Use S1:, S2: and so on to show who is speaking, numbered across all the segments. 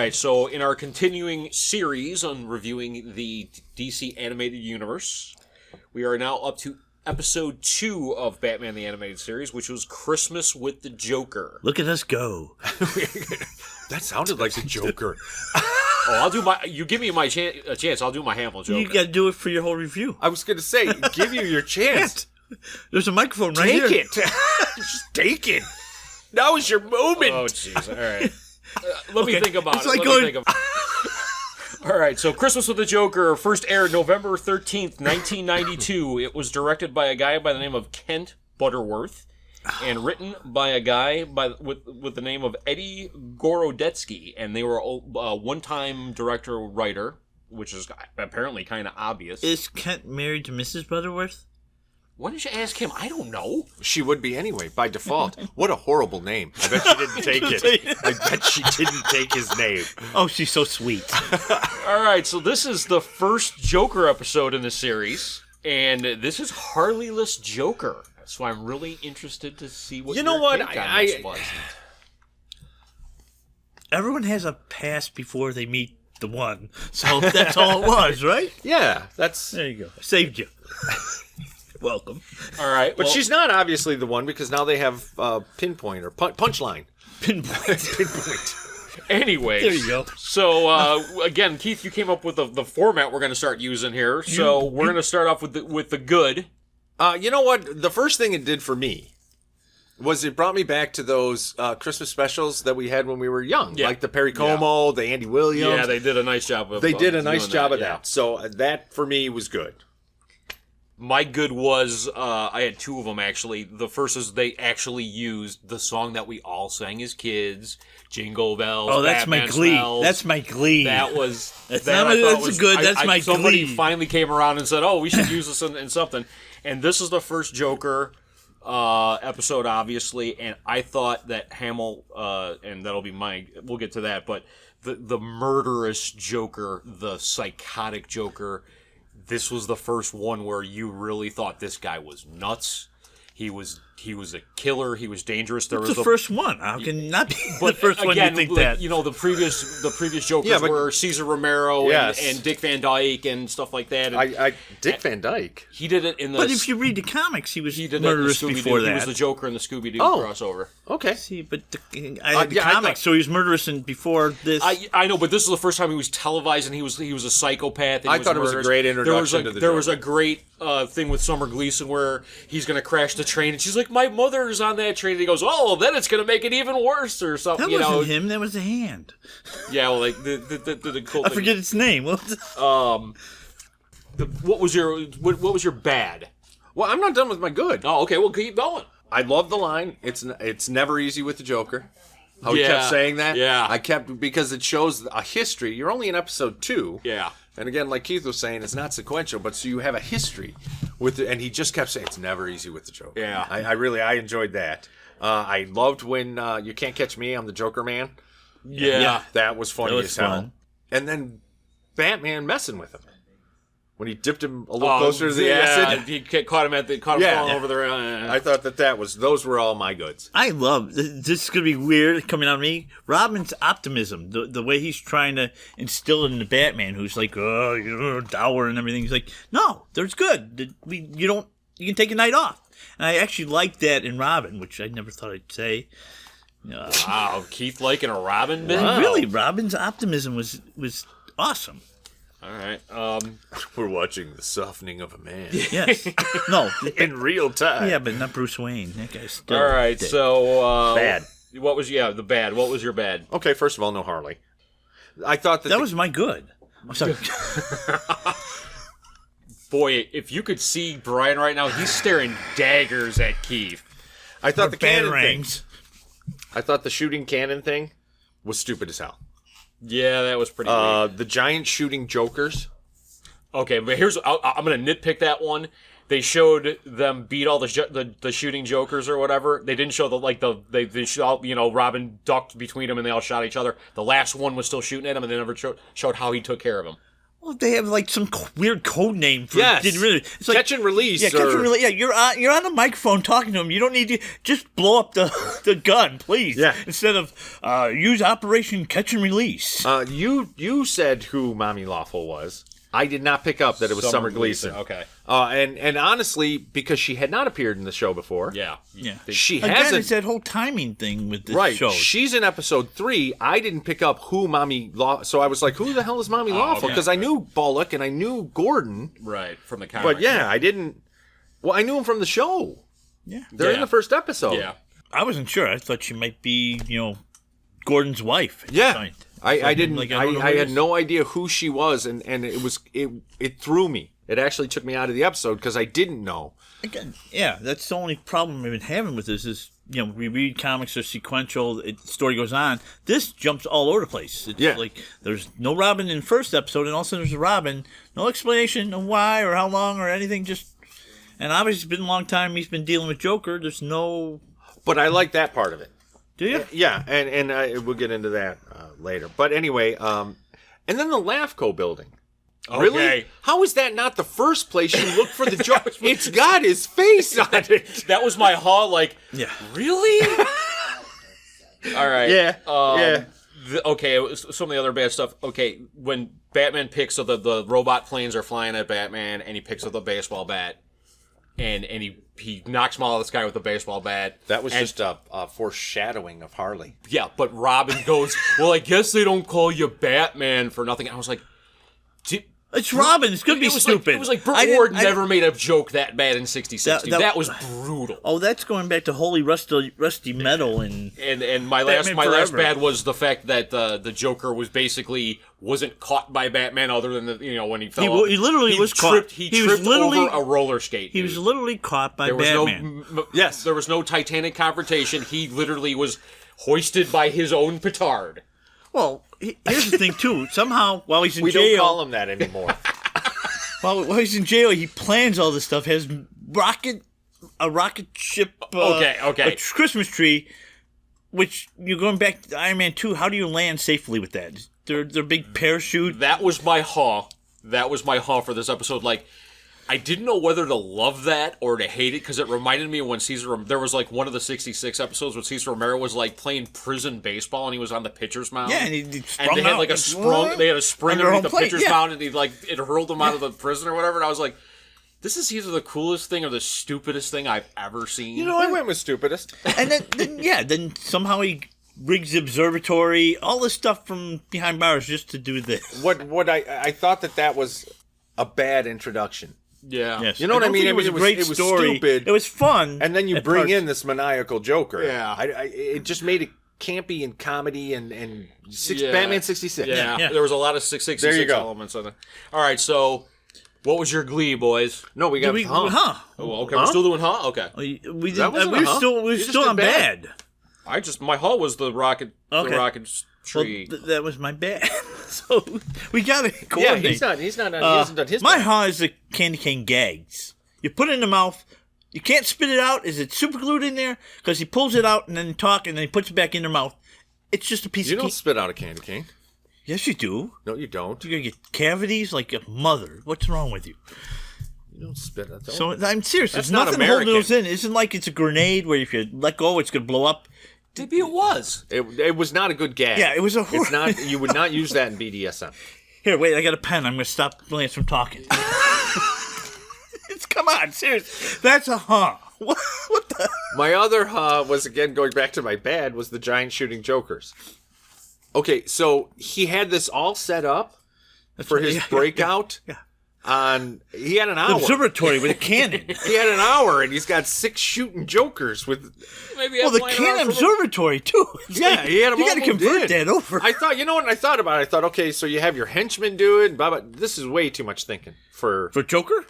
S1: right, so in our continuing series on reviewing the DC Animated Universe, we are now up to episode 2 of Batman the Animated Series, which was Christmas with the Joker.
S2: Look at us go.
S3: That sounded like the Joker.
S1: I'll do my... You give me a chance, I'll do my Hamill Joker.
S2: You got to do it for your whole review.
S3: I was going to say, give you your chance.
S2: There's a microphone right here.
S3: Take it. Just take it. Now is your moment.
S1: Oh, jeez. All right. Let me think about
S2: It's
S1: it.
S2: like
S1: Let
S2: going-
S1: me think about it. All right, so Christmas with the Joker first aired November 13th, 1992. It was directed by a guy by the name of Kent Butterworth and written by a guy with the name of Eddie Gorodetsky, and they were a one-time director-writer, which is apparently kind of obvious.
S2: Is Kent married to Mrs. Butterworth?
S1: Why did you ask him? I don't know.
S3: She would be anyway, by default. What a horrible name. I bet she didn't take it. I bet she didn't take his name.
S2: Oh, she's so sweet.
S1: All right, so this is the first Joker episode in the series, and this is Harley-less Joker. So I'm really interested to see what
S3: You know
S1: your
S3: what?
S1: take on this was.
S2: Everyone has a past before they meet the one. So that's all it was, right?
S3: Yeah, that's...
S2: There you go. Saved you. Welcome.
S1: All right,
S3: But she's not obviously the one because now they have pinpoint or punchline.
S2: Pinpoint.
S1: Anyways,
S2: There you go.
S1: So again, Keith, you came up with the format we're going to start using here. So we're going to start off with the good.
S3: You know what? The first thing it did for me was it brought me back to those Christmas specials that we had when we were young.
S1: Yeah.
S3: Like the Perry Como, the Andy Williams.
S1: Yeah, they did a nice job of.
S3: They did a nice
S1: doing
S3: job of
S1: yeah.
S3: that. So that for me was good.
S1: My good was I had 2 of them actually. The first is they actually used the song that we all sang as kids, "Jingle Bells."
S2: Oh, that's
S1: Batman
S2: my glee.
S1: Smells.
S2: That's my glee.
S1: That was
S2: That's
S1: that
S2: not
S1: I thought
S2: that's
S1: was,
S2: good. That's my
S1: somebody
S2: glee.
S1: finally came around and said, "Oh, we should use this in something." And this is the first Joker episode, obviously. And I thought that Hamill, and that'll be we'll get to that, but the murderous Joker, the psychotic Joker. This was the first one where you really thought this guy was nuts. He was a killer. He was dangerous. There was
S2: the first one. How can you not be
S1: but
S2: the first
S1: again,
S2: one you think
S1: like,
S2: that?
S1: You know, the previous Jokers
S3: Yeah, but-
S1: were Cesar Romero
S3: Yes.
S1: and Dick Van Dyke and stuff like that. And
S3: Dick Van Dyke.
S1: he did it in the.
S2: But if you read the comics, he was
S1: he did it in the
S2: murderous
S1: Scooby-Doo.
S2: before
S1: He
S2: that.
S1: was the Joker in the Scooby-Doo
S3: Oh.
S1: crossover.
S3: Okay.
S2: See, but I had the
S3: yeah, I
S2: comics,
S3: thought-
S2: so he was murderous before this.
S1: I know, but this is the first time he was televised, and he was a psychopath. And
S3: I
S1: he
S3: thought it was a
S1: murderous.
S3: great introduction to the
S1: There was a
S3: Joker.
S1: great thing with Summer Gleason where he's going to crash the train, and she's like, "My mother's on that train." And he goes, "Oh, then it's going to make it even worse," or something.
S2: that
S1: you
S2: wasn't
S1: know?
S2: him. That was the hand.
S1: Yeah, well, like the cool
S2: I
S1: thing.
S2: forget its name. What was it?
S1: What was your bad?
S3: Well, I'm not done with my good.
S1: Oh, okay. Well, keep going.
S3: I love the line. It's never easy with the Joker. How he
S1: Yeah,
S3: kept saying that.
S1: yeah.
S3: I kept because it shows a history. You're only in episode 2.
S1: Yeah.
S3: And again, like Keith was saying, it's not sequential, but so you have a history with it. And he just kept saying it's never easy with the Joker.
S1: Yeah.
S3: I enjoyed that. I loved when You Can't Catch Me, I'm the Joker Man.
S1: Yeah.
S3: That was funny
S2: That was
S3: as hell.
S2: fun.
S3: And then Batman messing with him. When he dipped him a little closer to the acid.
S1: He caught him falling over there.
S3: I thought those were all my goods.
S2: I love this. Is going to be weird coming out of me. Robin's optimism, the way he's trying to instill it in the Batman, who's like, "Oh, you're dour and everything." He's like, "No, there's good. You can take a night off." And I actually like that in Robin, which I never thought I'd say.
S1: Wow, Keith liking a Robin bit?
S2: Really, Robin's optimism was awesome.
S1: All right.
S3: We're watching the softening of a man
S2: Yes. No.
S3: in real time.
S2: Yeah, but not Bruce Wayne. That guy's still
S1: All right.
S2: dead.
S1: So
S3: Bad.
S1: What was the bad? What was your bad?
S3: Okay, first of all, no Harley. I thought
S2: that was my good. I'm sorry.
S1: Boy, if you could see Brian right now, he's staring daggers at Keith.
S3: I thought the cannon
S2: batarangs.
S3: thing. I thought the shooting cannon thing was stupid as hell.
S1: Yeah, that was pretty weird.
S3: The giant shooting jokers.
S1: Okay, but I'm going to nitpick that one. They showed them beat all the shooting jokers or whatever. They didn't show they shot, Robin ducked between them and they all shot each other. The last one was still shooting at him and they never showed how he took care of him.
S2: Well, they have like some weird code name for
S3: Yes.
S2: it's like
S3: Catch and release.
S2: Yeah, catch and release. Yeah, you're on a microphone talking to him. You don't need to just blow up the gun, please.
S3: Yeah.
S2: Instead of use Operation Catch and Release.
S3: You said who Mommy Lawful was. I did not pick up that it was Summer Gleason.
S1: Okay.
S3: And honestly, because she had not appeared in the show before.
S1: Yeah.
S3: She
S2: Again,
S3: hasn't.
S2: it's that whole timing thing with this
S3: Right.
S2: show.
S3: She's in episode 3. I didn't pick up who Mommy Lawful. So I was like, who the hell is Mommy Lawful?
S1: okay.
S3: Because I knew Bullock and I knew Gordon.
S1: Right. From the comic.
S3: But yeah, I didn't. Well, I knew him from the show.
S2: Yeah.
S3: They're in the first episode.
S1: Yeah.
S2: I wasn't sure. I thought she might be, Gordon's wife. at
S3: Yeah.
S2: the point.
S3: I didn't.
S2: Like, I don't know
S3: I
S2: who it
S3: had
S2: is.
S3: no idea who she was, and it threw me. It actually took me out of the episode because I didn't know.
S2: Again, yeah, that's the only problem I've been having with this is, we read comics, are sequential, the story goes on. This jumps all over the place. It's like there's no Robin in the first episode, and all of a sudden there's a Robin. No explanation of why or how long or anything, and obviously it's been a long time he's been dealing with Joker. There's no...
S3: But I like that part of it.
S2: Do you?
S3: Yeah, and we'll get into that later. But anyway, and then the LAFCO building.
S1: Okay.
S3: Really? How is that not the first place you look for the Joker? It's got his face on it.
S1: That was my haul.
S2: Yeah.
S1: Really? All right.
S3: Yeah. Yeah.
S1: Okay, some of the other bad stuff. Okay, when Batman picks up the robot planes are flying at Batman, and he picks up the baseball bat, and he knocks him out of the sky with the baseball bat.
S3: That was just a foreshadowing of Harley.
S1: Yeah, but Robin goes, well, I guess they don't call you Batman for nothing. I was like,
S2: It's Robin. It's going to be stupid.
S1: It was like Burt Ward never made a joke that bad in 66. That was brutal.
S2: Oh, that's going back to Holy Rusty Metal and
S1: my last
S2: Forever.
S1: bad was the fact that the Joker wasn't caught by Batman other than when he fell.
S2: He literally was caught.
S1: He tripped over a roller skate.
S2: He was literally caught by Batman.
S3: Yes.
S1: There was no Titanic confrontation. He literally was hoisted by his own petard.
S2: Well, here's the thing too. Somehow, while he's in
S3: We
S2: jail,
S3: don't call him that anymore.
S2: while he's in jail, he plans all this stuff. Has a rocket ship, a Christmas tree. Which you're going back to Iron Man 2. How do you land safely with that? Their big parachute.
S1: That was my haw. For this episode. I didn't know whether to love that or to hate it because it reminded me of when there was one of the 66 episodes when Cesar Romero was playing prison baseball and he was on the pitcher's mound.
S2: Yeah, and he sprung
S1: they had
S2: out.
S1: a sprung. They had a spring
S2: Under
S1: underneath the
S2: home plate,
S1: pitcher's mound and it hurled him out of the prison or whatever. And I was like, this is either the coolest thing or the stupidest thing I've ever seen.
S3: I went with stupidest.
S2: And then somehow he rigs the observatory, all this stuff from behind bars just to do this.
S3: What I thought that was a bad introduction.
S1: Yeah.
S2: Yes.
S3: You know what I mean?
S2: It was a great story.
S3: Stupid.
S2: It was fun.
S3: And then you bring in this maniacal Joker.
S1: Yeah.
S3: It just made it campy and comedy and Batman 66.
S1: Yeah.
S2: Yeah.
S1: There was a lot of 666
S3: There you go.
S1: elements in it. All right, so what was your glee, boys?
S3: No, we got
S1: Oh, okay, we're still doing huh? Okay.
S2: We
S3: That wasn't
S2: we're
S3: a huh?
S2: still
S3: You just
S2: still
S3: did
S2: on bad.
S1: My haul was the rocket
S2: Okay.
S1: the rocket
S2: Well,
S1: tree.
S2: that was my bad. So we got to
S3: Yeah,
S2: coordinate.
S3: he's not. He hasn't done his.
S2: My
S3: part.
S2: ha is the candy cane gags. You put it in the mouth. You can't spit it out. Is it super glued in there? Because he pulls it out and then talk and then he puts it back in their mouth. It's just a piece
S3: You
S2: of
S3: don't
S2: candy.
S3: spit out a candy cane.
S2: Yes, you do.
S3: No, you don't.
S2: You're going to get cavities like a mother. What's wrong with you?
S3: You don't spit out.
S2: So I'm serious.
S3: That's
S2: There's
S3: not
S2: nothing
S3: American.
S2: holding those in. It isn't like it's a grenade where if you let go, it's going to blow up.
S1: Maybe it was.
S3: It was not a good gag.
S2: Yeah, it was a
S3: It's not. You would not use that in BDSM.
S2: Here, wait, I got a pen. I'm going to stop Lance from talking. Come on, serious. That's a huh. What the?
S3: My other was, again, going back to my bad, was the giant shooting jokers. Okay, so he had this all set up for his breakout.
S2: Yeah.
S3: He had an hour.
S2: Observatory with a cannon.
S3: He had an hour, and he's got 6 shooting jokers with.
S1: Maybe
S2: Well, the cannon observatory, too. It's
S3: Yeah, he had them
S2: You
S3: all
S2: got to
S3: moved
S2: convert
S3: in.
S2: that over.
S3: I thought, what I thought about it? I thought, okay, so you have your henchmen do it, blah, blah. This is way too much thinking for
S2: Joker?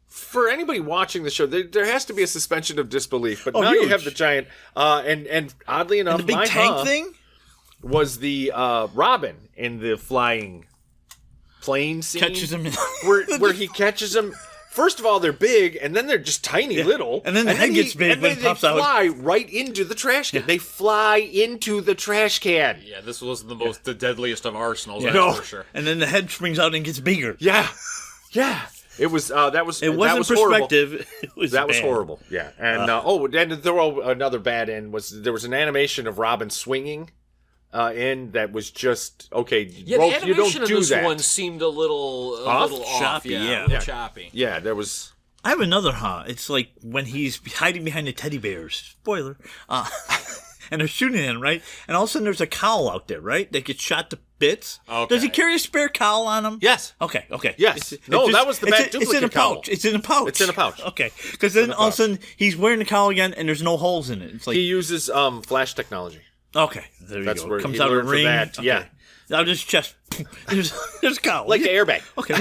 S3: For anybody watching the show. There has to be a suspension of disbelief, but
S2: Oh,
S3: now you
S2: huge.
S3: have the giant, and oddly enough,
S2: And the big
S3: my
S2: tank thing?
S3: was the Robin in the flying plane scene.
S2: Catches him.
S3: where he catches him First of all, they're big, and then they're just tiny little.
S2: And then the head gets big
S3: and
S2: when
S3: then
S2: it
S3: they
S2: pops out.
S3: fly right into the trash can. They fly into the trash can.
S1: Yeah, this was the deadliest of arsenals,
S2: Yeah.
S1: that's for sure.
S2: And then the head springs out and gets bigger.
S3: Yeah. It was that was
S2: It wasn't perspective.
S3: Horrible.
S2: It was
S3: That was
S2: bad.
S3: horrible. Yeah. And and to throw another bad in there was an animation of Robin swinging in that was just okay.
S1: Yeah,
S3: Rope,
S1: the animation
S3: you don't
S1: of
S3: do
S1: this
S3: that.
S1: one seemed a little off.
S2: Choppy,
S1: Yeah,
S2: yeah.
S1: a little choppy.
S3: Yeah, there was.
S2: I have another It's like when he's hiding behind the teddy bears. Spoiler. And they're shooting him, right? And all of a sudden there's a cowl out there, right? That gets shot to bits.
S1: Okay.
S2: Does he carry a spare cowl on him?
S3: Yes.
S2: Okay.
S3: Yes. That was the bad
S2: It's in a
S3: duplicate cowl.
S2: pouch. It's in a pouch.
S3: It's in a pouch.
S2: Okay. Because then all of a sudden he's wearing the cowl again and there's no holes in it. It's like
S3: He uses flash technology.
S2: okay. There you
S3: That's
S2: go.
S3: where
S2: Comes
S3: he
S2: out of
S3: learned
S2: a
S3: from
S2: ring.
S3: that,
S2: Okay.
S3: yeah.
S2: Out of his chest. There's a cowl.
S3: Like the airbag.
S2: Okay.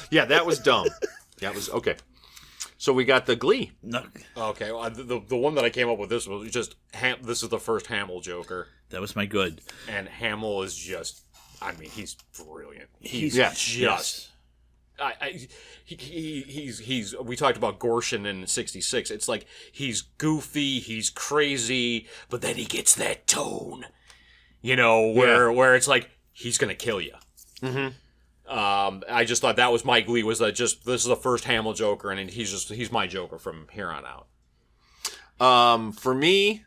S3: Yeah, that was dumb. That was okay. So we got the Glee.
S2: No,
S1: Okay, well, the one that I came up with this was just this is the first Hamill Joker,
S2: that was my good.
S1: and Hamill is just, I mean, he's brilliant. He's
S3: Yeah.
S1: just. He's we talked about Gorshin in '66. It's like he's goofy, he's crazy, but then he gets that tone, where it's like he's gonna kill you. Mm-hmm. I just thought that was my Glee, was that just this is the first Hamill Joker, and he's my Joker from here on out.
S3: For me,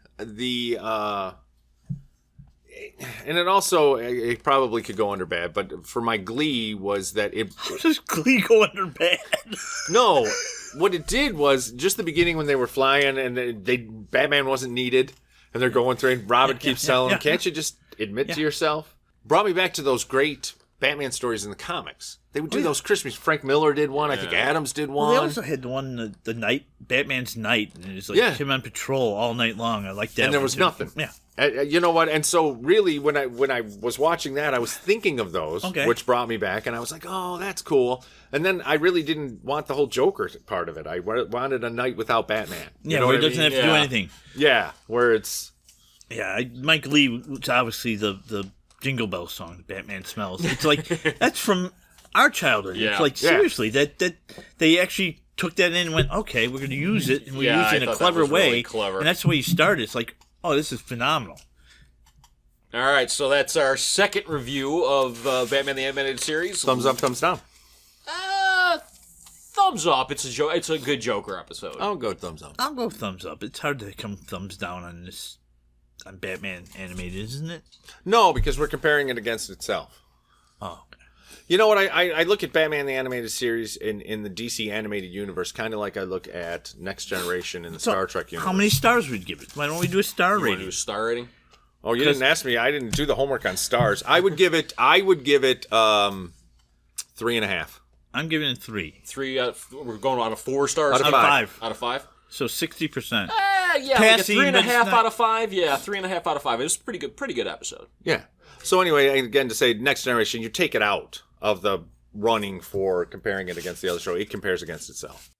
S3: and it probably could go under bad, but for my Glee was that it.
S2: How does Glee go under bad?
S3: No, what it did was just the beginning when they were flying and Batman wasn't needed, and they're going through. And Robin keeps telling him, "Can't you just admit to yourself?" Brought me back to those great Batman stories in the comics. They would do those Christmas. Frank Miller did one. I think Adams did one.
S2: Well, they also had the one, the night, Batman's night, and it's like him on patrol all night long. I like that.
S3: And there
S2: one,
S3: was
S2: too.
S3: nothing.
S2: Yeah.
S3: You know what? And so really, when I was watching that, I was thinking of those, which brought me back, and I was like, "Oh, that's cool." And then I really didn't want the whole Joker part of it. I wanted a night without Batman.
S2: Yeah, where he doesn't have to do anything.
S3: Yeah, where it's
S2: Mike Lee was obviously the Jingle Bell song, Batman Smells. It's like that's from our childhood.
S1: Yeah.
S2: It's like seriously that they actually took that in and went, okay, we're going to use it, and we use it in a clever way.
S1: Really clever.
S2: And that's the way you started. It's like, oh, this is phenomenal.
S1: All right, so that's our second review of Batman the Animated Series.
S3: thumbs up, thumbs down.
S1: Thumbs up. It's a good Joker episode.
S3: I'll go thumbs up.
S2: I'll go thumbs up. It's hard to come thumbs down on this on Batman animated, isn't it?
S3: No, because we're comparing it against itself.
S2: Oh, okay.
S3: You know what? I look at Batman the Animated Series in the DC animated universe kind of like I look at Next Generation in the Star Trek universe.
S2: How many stars would you give it? Why don't we do a star
S1: You want to
S2: rating?
S1: do a star rating?
S3: Oh, you didn't ask me. I didn't do the homework on stars. I would give it 3.5.
S2: I'm giving it 3.
S1: 3. We're going out of 4 stars.
S3: Out of
S2: Out of 5.
S1: Out of 5.
S2: So 60%.
S1: Yeah,
S2: Passing,
S1: like a 3.5
S2: but it's not-
S1: out of 5. Yeah, 3.5 out of 5. It was a pretty good episode.
S3: Yeah. So anyway, again, to say Next Generation, you take it out of the running for comparing it against the other show. It compares against itself.